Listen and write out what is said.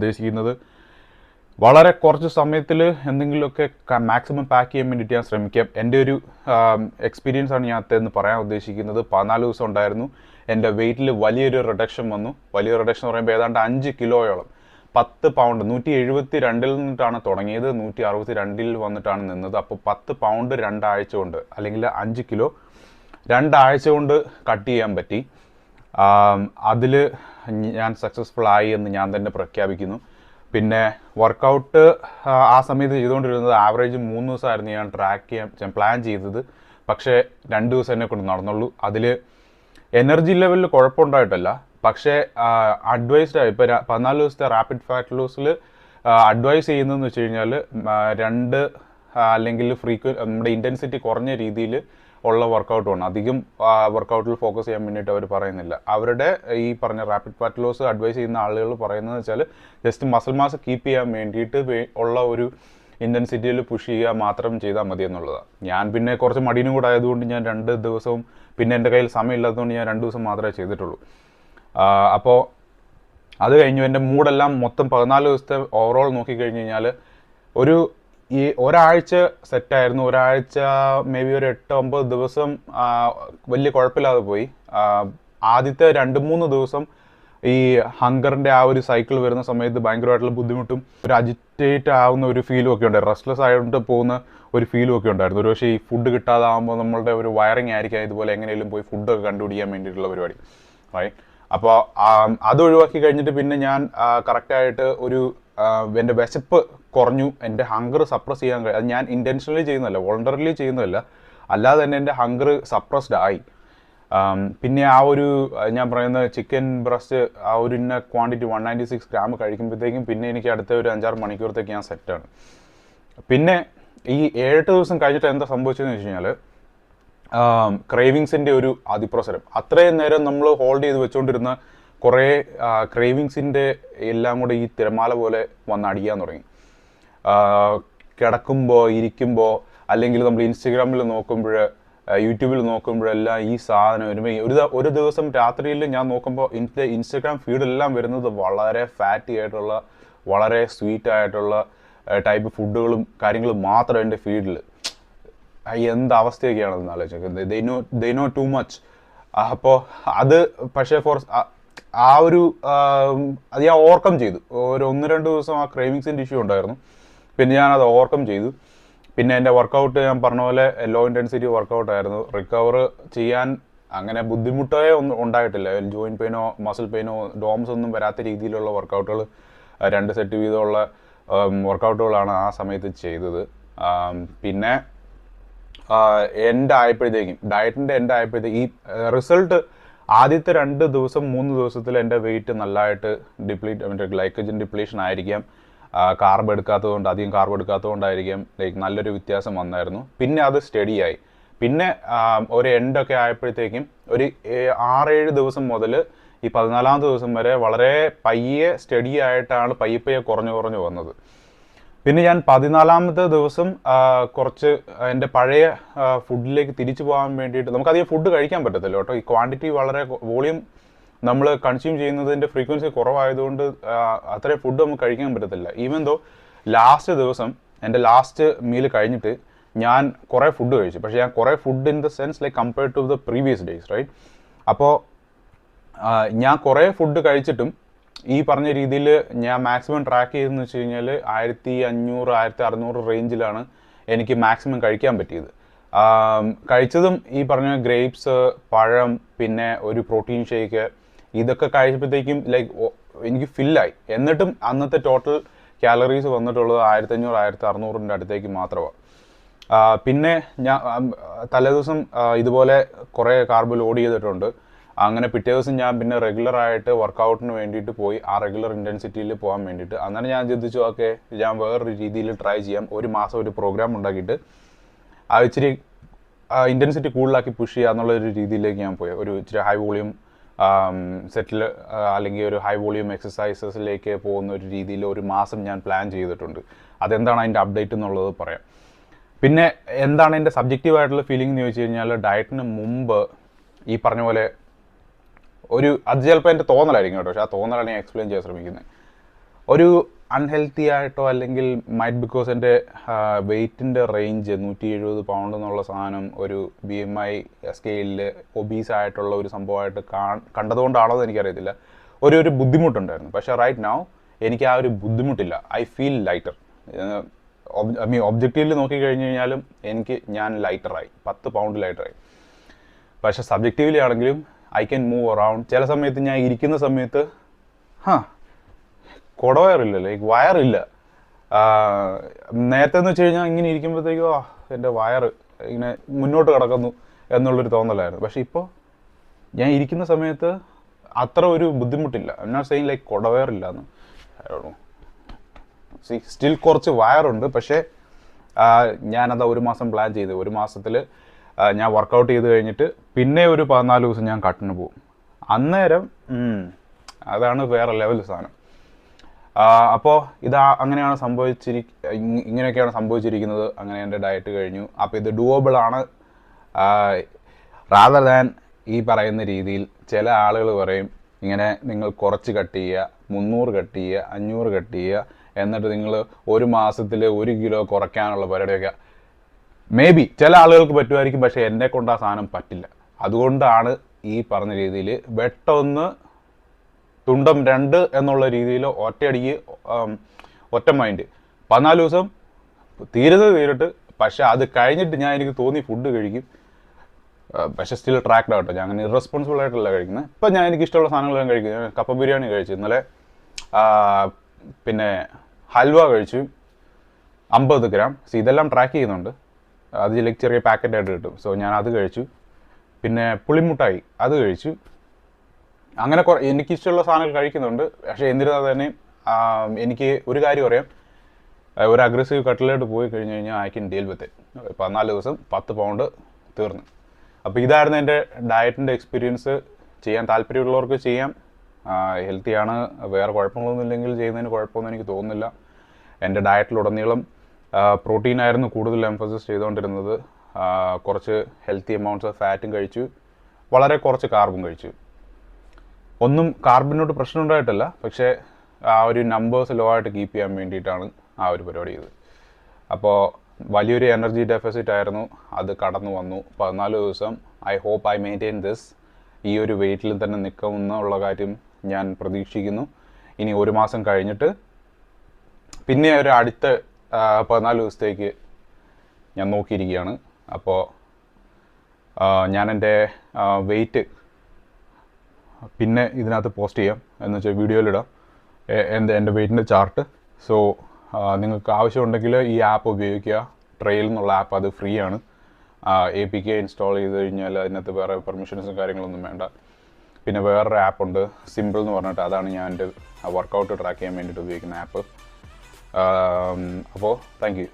ഉദ്ദേശിക്കുന്നത് വളരെ കുറച്ച് സമയത്തിൽ എന്തെങ്കിലുമൊക്കെ മാക്സിമം പാക്ക് ചെയ്യാൻ വേണ്ടിയിട്ട് ഞാൻ ശ്രമിക്കാം. എൻ്റെ ഒരു എക്സ്പീരിയൻസ് ആണ് ഞാൻ അതെന്ന് പറയാൻ ഉദ്ദേശിക്കുന്നത്. 14 ദിവസം ഉണ്ടായിരുന്നു. എൻ്റെ വെയിറ്റിൽ വലിയൊരു റിഡക്ഷൻ വന്നു. വലിയ റിഡക്ഷൻ എന്ന് പറയുമ്പോൾ ഏതാണ്ട് 5 കിലോയോളം, 10 പൗണ്ട്. 172 നിന്നിട്ടാണ് തുടങ്ങിയത്, 162 വന്നിട്ടാണ് നിന്നത്. അപ്പോൾ 10 പൗണ്ട് 2 ആഴ്ച കൊണ്ട്, അല്ലെങ്കിൽ 5 കിലോ 2 ആഴ്ച കൊണ്ട് കട്ട് ചെയ്യാൻ പറ്റി. അതിൽ ഞാൻ സക്സസ്ഫുൾ ആയി എന്ന് ഞാൻ തന്നെ പ്രഖ്യാപിക്കുന്നു. പിന്നെ വർക്കൗട്ട് ആ സമയത്ത് ചെയ്തുകൊണ്ടിരുന്നത് ആവറേജ് 3 ദിവസമായിരുന്നു ഞാൻ ട്രാക്ക് ചെയ്യാൻ പ്ലാൻ ചെയ്തത്. പക്ഷേ 2 ദിവസം എന്നെ കൊണ്ട് നടന്നുള്ളൂ. അതിൽ എനർജി ലെവലിൽ കുഴപ്പമുണ്ടായിട്ടല്ല, പക്ഷേ അഡ്വൈസ്ഡ് ഇപ്പോൾ 14 ദിവസത്തെ റാപ്പിഡ് ഫാറ്റ് ലോസിൽ അഡ്വൈസ് ചെയ്യുന്നതെന്ന് വെച്ച് കഴിഞ്ഞാൽ 2 അല്ലെങ്കിൽ നമ്മുടെ ഇൻറ്റൻസിറ്റി കുറഞ്ഞ രീതിയിൽ ഉള്ള വർക്കൗട്ട് വേണം. അധികം വർക്കൗട്ടിൽ ഫോക്കസ് ചെയ്യാൻ വേണ്ടിയിട്ട് അവർ പറയുന്നില്ല. അവരുടെ ഈ പറഞ്ഞ റാപ്പിഡ് ഫാറ്റ് ലോസ് അഡ്വൈസ് ചെയ്യുന്ന ആളുകൾ പറയുന്നത് വെച്ചാൽ ജസ്റ്റ് മസിൽ മാസ് കീപ്പ് ചെയ്യാൻ വേണ്ടിയിട്ട് ഉള്ള ഒരു ഇൻറ്റൻസിറ്റിയിൽ പുഷ് ചെയ്യുക മാത്രം ചെയ്താൽ മതി എന്നുള്ളതാണ്. ഞാൻ പിന്നെ കുറച്ച് മടിയും കൂടെ ആയതുകൊണ്ട് ഞാൻ 2 ദിവസവും, പിന്നെ എൻ്റെ കയ്യിൽ സമയമില്ലാത്തതുകൊണ്ട് ഞാൻ 2 ദിവസം മാത്രമേ ചെയ്തിട്ടുള്ളൂ. അപ്പോൾ അത് കഴിഞ്ഞു. എൻ്റെ മൂഡെല്ലാം മൊത്തം 14 ദിവസത്തെ ഓവറോൾ നോക്കിക്കഴിഞ്ഞ് കഴിഞ്ഞാൽ ഈ ഒരാഴ്ച സെറ്റായിരുന്നു. ഒരാഴ്ച മേ ബി ഒരു 8-9 ദിവസം വലിയ കുഴപ്പമില്ലാതെ പോയി. ആദ്യത്തെ 2-3 ദിവസം ഈ ഹങ്കറിൻ്റെ ആ ഒരു സൈക്കിൾ വരുന്ന സമയത്ത് ഭയങ്കരമായിട്ടുള്ള ബുദ്ധിമുട്ടും ഒരു അജിറ്റേറ്റ് ആവുന്ന ഒരു ഫീലും ഒക്കെ ഉണ്ടായിരുന്നു. റെസ്റ്റ്ലെസ് ആയിട്ട് പോകുന്ന ഒരു ഫീലും ഒക്കെ ഉണ്ടായിരുന്നു. ഒരു പക്ഷേ ഈ ഫുഡ് കിട്ടാതാകുമ്പോൾ നമ്മളുടെ ഒരു വയറിങ് ആയിരിക്കാം ഇതുപോലെ എങ്ങനെയും പോയി ഫുഡൊക്കെ കണ്ടുപിടിക്കാൻ വേണ്ടിയിട്ടുള്ള പരിപാടി, റൈറ്റ്? അപ്പോൾ അത് ഒഴിവാക്കി കഴിഞ്ഞിട്ട് പിന്നെ ഞാൻ കറക്റ്റായിട്ട് എൻ്റെ വിശപ്പ് കുറഞ്ഞു. എൻ്റെ ഹങ്കർ സപ്രസ് ചെയ്യാൻ അത് ഞാൻ ഇൻറ്റൻഷനലി ചെയ്യുന്നതല്ല, വോളണ്ടറിലി ചെയ്യുന്നതല്ല, അല്ലാതെ തന്നെ എൻ്റെ ഹങ്കർ സപ്രസ്ഡ് ആയി. പിന്നെ ഞാൻ പറയുന്ന ചിക്കൻ ബ്രസ്റ്റ് ഇന്ന ക്വാണ്ടിറ്റി 196 ഗ്രാം കഴിക്കുമ്പോഴത്തേക്കും പിന്നെ എനിക്ക് അടുത്ത ഒരു 5-6 മണിക്കൂറത്തേക്ക് ഞാൻ സെറ്റാണ്. പിന്നെ ഈ 7-8 ദിവസം കഴിഞ്ഞിട്ട് എന്താ സംഭവിച്ചതെന്ന് വെച്ച് കഴിഞ്ഞാൽ ക്രേവിങ്സിൻ്റെ ഒരു അതിപ്രസരം. അത്രയും നേരം നമ്മൾ ഹോൾഡ് ചെയ്ത് വെച്ചുകൊണ്ടിരുന്ന കുറേ ക്രേവിങ്സിൻ്റെ എല്ലാം കൂടെ ഈ തിരമാല പോലെ വന്ന് അടിക്കാൻ തുടങ്ങി. കിടക്കുമ്പോൾ, ഇരിക്കുമ്പോൾ, അല്ലെങ്കിൽ നമ്മൾ ഇൻസ്റ്റഗ്രാമിൽ നോക്കുമ്പോൾ, യൂട്യൂബിൽ നോക്കുമ്പോഴെല്ലാം ഈ സാധനം വരുമ്പോൾ ഒരു ദിവസം രാത്രിയിൽ ഞാൻ നോക്കുമ്പോൾ ഇൻസ്റ്റഗ്രാം ഫീഡെല്ലാം വരുന്നത് വളരെ ഫാറ്റി ആയിട്ടുള്ള, വളരെ സ്വീറ്റ് ആയിട്ടുള്ള ടൈപ്പ് ഫുഡുകളും കാര്യങ്ങളും മാത്രം എൻ്റെ ഫീഡിൽ. എന്ത് അവസ്ഥയൊക്കെയാണെന്ന് ആലോചിക്കുന്നത്. They know too much. അപ്പോൾ അത് പക്ഷേ അത് ഞാൻ ഓവർകം ചെയ്തു. ഒരു 1-2 ദിവസം ആ ക്രേവിങ്സിൻ്റെ ഇഷ്യൂ ഉണ്ടായിരുന്നു. പിന്നെ ഞാനത് ഓവർകം ചെയ്തു. പിന്നെ എൻ്റെ വർക്കൗട്ട് ഞാൻ പറഞ്ഞ പോലെ ലോ ഇൻറ്റൻസിറ്റി വർക്കൗട്ടായിരുന്നു. റിക്കവർ ചെയ്യാൻ അങ്ങനെ ബുദ്ധിമുട്ടേ ഒന്നും ഉണ്ടായിട്ടില്ല. ജോയിൻറ്റ് പെയിനോ മസിൽ പെയിനോ ഡോംസ് ഒന്നും വരാത്ത രീതിയിലുള്ള വർക്കൗട്ടുകൾ, 2 സെറ്റ് വീതമുള്ള വർക്കൗട്ടുകളാണ് ആ സമയത്ത് ചെയ്തത്. പിന്നെ ഡയറ്റിൻ്റെ എൻഡ് ആയപ്പോഴത്തേക്കും ഈ റിസൾട്ട് ആദ്യത്തെ 2 ദിവസം 3 ദിവസത്തിൽ എൻ്റെ വെയിറ്റ് നല്ലതായിട്ട് ഗ്ലൈക്കജൻ ഡിപ്ലീഷൻ ആയിരിക്കാം, അധികം കാർബ് എടുക്കാത്തതുകൊണ്ടായിരിക്കാം, നല്ലൊരു വ്യത്യാസം വന്നായിരുന്നു. പിന്നെ അത് സ്റ്റഡിയായി. പിന്നെ ഒരു എൻഡൊക്കെ ആയപ്പോഴത്തേക്കും ഒരു 6-7 ദിവസം മുതൽ ഈ 14-ാമത്തെ ദിവസം വരെ വളരെ സ്റ്റഡി ആയിട്ടാണ് പയ്യെ കുറഞ്ഞു വന്നത്. പിന്നെ ഞാൻ 14-ാമത്തെ ദിവസം കുറച്ച് എൻ്റെ പഴയ ഫുഡിലേക്ക് തിരിച്ചു പോകാൻ വേണ്ടിയിട്ട്, നമുക്കധികം ഫുഡ് കഴിക്കാൻ പറ്റത്തില്ല കേട്ടോ. ഈ ക്വാണ്ടിറ്റി വോളിയം നമ്മൾ കൺസ്യൂം ചെയ്യുന്നതിൻ്റെ ഫ്രീക്വൻസി കുറവായതുകൊണ്ട് അത്രയും ഫുഡ് നമുക്ക് കഴിക്കാൻ പറ്റത്തില്ല. ഈവൻ ദോ ലാസ്റ്റ് ദിവസം എൻ്റെ ലാസ്റ്റ് മീൽ കഴിഞ്ഞിട്ട് ഞാൻ കുറേ ഫുഡ് കഴിച്ചു. പക്ഷേ ഞാൻ കുറേ food in the sense compared to the previous days, right? അപ്പോൾ ഞാൻ കുറേ ഫുഡ് കഴിച്ചിട്ടും ഈ പറഞ്ഞ രീതിയിൽ ഞാൻ മാക്സിമം ട്രാക്ക് ചെയ്തെന്ന് വെച്ച് കഴിഞ്ഞാൽ 1500-1600 റേഞ്ചിലാണ് എനിക്ക് മാക്സിമം കഴിക്കാൻ പറ്റിയത്. കഴിച്ചതും ഈ പറഞ്ഞ ഗ്രേപ്സ്, പഴം, പിന്നെ ഒരു പ്രോട്ടീൻ ഷേക്ക്, ഇതൊക്കെ കഴിച്ചപ്പോഴത്തേക്കും എനിക്ക് ഫില്ലായി. എന്നിട്ടും അന്നത്തെ ടോട്ടൽ കാലറീസ് വന്നിട്ടുള്ളത് 1500-1600 അടുത്തേക്ക് മാത്രമാണ്. പിന്നെ ഞാൻ തലേദിവസം ഇതുപോലെ കുറേ കാർബ് ലോഡ് ചെയ്തിട്ടുണ്ട്. അങ്ങനെ പിറ്റേ ദിവസം ഞാൻ പിന്നെ റെഗുലറായിട്ട് വർക്കൗട്ടിന് വേണ്ടിയിട്ട് പോയി, ആ റെഗുലർ ഇൻറ്റൻസിറ്റിയിൽ പോകാൻ വേണ്ടിയിട്ട്. അങ്ങനെ ഞാൻ ചിന്തിച്ചു, ഓക്കെ, ഞാൻ വേറൊരു രീതിയിൽ ട്രൈ ചെയ്യാം. ഒരു മാസം ഒരു പ്രോഗ്രാം ഉണ്ടാക്കിയിട്ട് ഇച്ചിരി ഇൻറ്റൻസിറ്റി കൂടുതലാക്കി പുഷ് ചെയ്യുക എന്നുള്ളൊരു രീതിയിലേക്ക് ഞാൻ പോയി. ഒരു ഇച്ചിരി ഹൈ വോളിയം സെറ്റിൽ അല്ലെങ്കിൽ ഒരു ഹൈ വോളിയം എക്സസൈസസിലേക്ക് പോകുന്ന ഒരു രീതിയിൽ ഒരു മാസം ഞാൻ പ്ലാൻ ചെയ്തിട്ടുണ്ട്. അതെന്താണ് അതിൻ്റെ അപ്ഡേറ്റ് എന്നുള്ളത് പറയാം. പിന്നെ എന്താണ് എൻ്റെ സബ്ജക്റ്റീവായിട്ടുള്ള ഫീലിംഗ് എന്ന് ചോദിച്ചു കഴിഞ്ഞാൽ, ഡയറ്റിന് മുമ്പ് ഈ പറഞ്ഞ പോലെ അത് ചിലപ്പോൾ എൻ്റെ തോന്നലായിരിക്കും കേട്ടോ, പക്ഷേ ആ തോന്നലാണ് ഞാൻ എക്സ്പ്ലെയിൻ ചെയ്യാൻ ശ്രമിക്കുന്നത്. ഒരു അൺഹെൽത്തി ആയിട്ടോ അല്ലെങ്കിൽ മൈറ്റ് ബിക്കോസ് എൻ്റെ വെയ്റ്റിൻ്റെ റേഞ്ച് 170 പൗണ്ട് എന്നുള്ള സാധനം ഒരു BMI സ്കെയിലിൽ ഒബീസ് ആയിട്ടുള്ള ഒരു സംഭവമായിട്ട് കണ്ടതുകൊണ്ടാണോ എന്ന് എനിക്കറിയത്തില്ല, ഒരു ബുദ്ധിമുട്ടുണ്ടായിരുന്നു. പക്ഷേ റൈറ്റ് നൗ എനിക്ക് ആ ഒരു ബുദ്ധിമുട്ടില്ല. I feel lighter. ഒബ്ജക്റ്റീവിൽ നോക്കിക്കഴിഞ്ഞ് കഴിഞ്ഞാലും ഞാൻ ലൈറ്ററായി, 10 പൗണ്ട് ലൈറ്ററായി. പക്ഷേ സബ്ജക്റ്റീവ്ലി ആണെങ്കിലും ഐ ക്യാൻ മൂവ് അറൗണ്ട്. ചില സമയത്ത് ഞാൻ ഇരിക്കുന്ന സമയത്ത് കുടവയറില്ല, ലൈക്ക് വയറില്ല. നേരത്തെ എന്ന് വെച്ച് കഴിഞ്ഞാൽ ഇങ്ങനെ ഇരിക്കുമ്പോഴത്തേക്കോ എൻ്റെ വയറ് ഇങ്ങനെ മുന്നോട്ട് കിടക്കുന്നു എന്നുള്ളൊരു തോന്നലായിരുന്നു. പക്ഷേ ഇപ്പോൾ ഞാൻ ഇരിക്കുന്ന സമയത്ത് അത്ര ഒരു ബുദ്ധിമുട്ടില്ല. I am not saying like കുടവയറില്ല എന്ന്. സ്റ്റിൽ കുറച്ച് വയറുണ്ട്. പക്ഷേ ഞാനത് 1 മാസം പ്ലാൻ ചെയ്ത് 1 മാസത്തിൽ ഞാൻ വർക്കൗട്ട് ചെയ്ത് കഴിഞ്ഞിട്ട് പിന്നെ ഒരു 14 ദിവസം ഞാൻ കട്ടിന് പോകും. അന്നേരം അതാണ് വേറെ ലെവൽ സാധനം. അപ്പോൾ അങ്ങനെയാണ് ഇങ്ങനെയൊക്കെയാണ് സംഭവിച്ചിരിക്കുന്നത്. അങ്ങനെ എൻ്റെ ഡയറ്റ് കഴിഞ്ഞു. അപ്പോൾ ഇത് ഡൂവബിൾ ആണ്. റാദർ ദാൻ ഈ പറയുന്ന രീതിയിൽ ചില ആളുകൾ പറയും ഇങ്ങനെ നിങ്ങൾ കുറച്ച് കട്ട് ചെയ്യുക, 300 കട്ട് ചെയ്യുക, 500 കട്ട് ചെയ്യുക, എന്നിട്ട് നിങ്ങൾ 1 മാസത്തിൽ 1 കിലോ കുറയ്ക്കാനുള്ള പരിപാടിയൊക്കെ മേ ബി ചില ആളുകൾക്ക് പറ്റുമായിരിക്കും. പക്ഷേ എന്നെ കൊണ്ട് ആ സാധനം പറ്റില്ല. അതുകൊണ്ടാണ് ഈ പറഞ്ഞ രീതിയിൽ വെട്ടൊന്ന് തുണ്ടം 2 എന്നുള്ള രീതിയിൽ ഒറ്റയടിക്ക് ഒറ്റ മൈൻഡ് 14 ദിവസം തീരട്ട്. പക്ഷേ അത് കഴിഞ്ഞിട്ട് എനിക്ക് തോന്നി ഫുഡ് കഴിക്കും. പക്ഷേ സ്റ്റിൽ ട്രാക്ഡ് ആവട്ടെ. ഞാൻ അങ്ങനെ ഇറസ്പോൺസിബിൾ ആയിട്ടല്ല കഴിക്കുന്നത്. ഇപ്പം എനിക്ക് ഇഷ്ടമുള്ള സാധനങ്ങളെല്ലാം കഴിക്കും. ഞാൻ കപ്പ ബിരിയാണി കഴിച്ചു ഇന്നലെ, പിന്നെ ഹൽവ കഴിച്ചു 50 ഗ്രാം. ഇതെല്ലാം ട്രാക്ക് ചെയ്യുന്നുണ്ട്. അത് ചെറിയ പാക്കറ്റായിട്ട് കിട്ടും. ഞാൻ അത് കഴിച്ചു. പിന്നെ പുളിമുട്ടായി അത് കഴിച്ചു. അങ്ങനെ എനിക്കിഷ്ടമുള്ള സാധനങ്ങൾ കഴിക്കുന്നുണ്ട്. പക്ഷേ എന്നിരുന്നാൽ തന്നെ എനിക്ക് ഒരു കാര്യം അറിയാം, ഒരു അഗ്രസീവ് കട്ടിലായിട്ട് പോയി കഴിഞ്ഞ് കഴിഞ്ഞാൽ I can deal with it. 14 ദിവസം 10 പൗണ്ട് തീർന്നു. അപ്പോൾ ഇതായിരുന്നു എൻ്റെ ഡയറ്റിൻ്റെ എക്സ്പീരിയൻസ്. ചെയ്യാൻ താല്പര്യമുള്ളവർക്ക് ചെയ്യാം. ഹെൽത്തിയാണ്, വേറെ കുഴപ്പങ്ങളൊന്നും ഇല്ലെങ്കിൽ ചെയ്യുന്നതിന് കുഴപ്പമൊന്നും എനിക്ക് തോന്നുന്നില്ല. എൻ്റെ ഡയറ്റിലുടനീളം പ്രോട്ടീനായിരുന്നു കൂടുതൽ എംഫസിസ് ചെയ്തുകൊണ്ടിരുന്നത്. കുറച്ച് ഹെൽത്തി എമൗണ്ട്സ് ഓഫ് ഫാറ്റും കഴിച്ചു, വളരെ കുറച്ച് കാർബും കഴിച്ചു. ഒന്നും കാർബിനോട് പ്രശ്നം ഉണ്ടായിട്ടല്ല, പക്ഷേ ആ ഒരു നമ്പേഴ്സ് ലോ ആയിട്ട് കീപ്പ് ചെയ്യാൻ വേണ്ടിയിട്ടാണ് ആ ഒരു പരിപാടി ചെയ്തത്. അപ്പോൾ വലിയൊരു എനർജി ഡെഫിസിറ്റ് ആയിരുന്നു, അത് കടന്നു വന്നു. 14 ദിവസം I hope I maintain this. ഈ ഒരു വെയിറ്റിൽ തന്നെ നിൽക്കുമെന്നുള്ള കാര്യം ഞാൻ പ്രതീക്ഷിക്കുന്നു. ഇനി 1 മാസം കഴിഞ്ഞിട്ട് പിന്നെ ഒരു അടുത്ത 14 ദിവസത്തേക്ക് ഞാൻ നോക്കിയിരിക്കുകയാണ്. അപ്പോൾ ഞാൻ എൻ്റെ വെയിറ്റ് പിന്നെ ഇതിനകത്ത് പോസ്റ്റ് ചെയ്യാം, എന്ന് വെച്ചാൽ വീഡിയോയിലിടാം എൻ്റെ വെയിറ്റിൻ്റെ ചാർട്ട്. നിങ്ങൾക്ക് ആവശ്യമുണ്ടെങ്കിൽ ഈ ആപ്പ് ഉപയോഗിക്കുക. ട്രെയിൽ എന്നുള്ള ആപ്പ്, അത് ഫ്രീ ആണ്. APK ഇൻസ്റ്റാൾ ചെയ്ത് കഴിഞ്ഞാൽ അതിനകത്ത് വേറെ പെർമിഷൻസും കാര്യങ്ങളൊന്നും വേണ്ട. പിന്നെ വേറൊരു ആപ്പുണ്ട് സിമ്പിൾ എന്ന് പറഞ്ഞിട്ട്, അതാണ് ഞാൻ എൻ്റെ വർക്കൗട്ട് ട്രാക്ക് ചെയ്യാൻ വേണ്ടിയിട്ട് ഉപയോഗിക്കുന്ന ആപ്പ്. അപ്പോൾ താങ്ക് യു.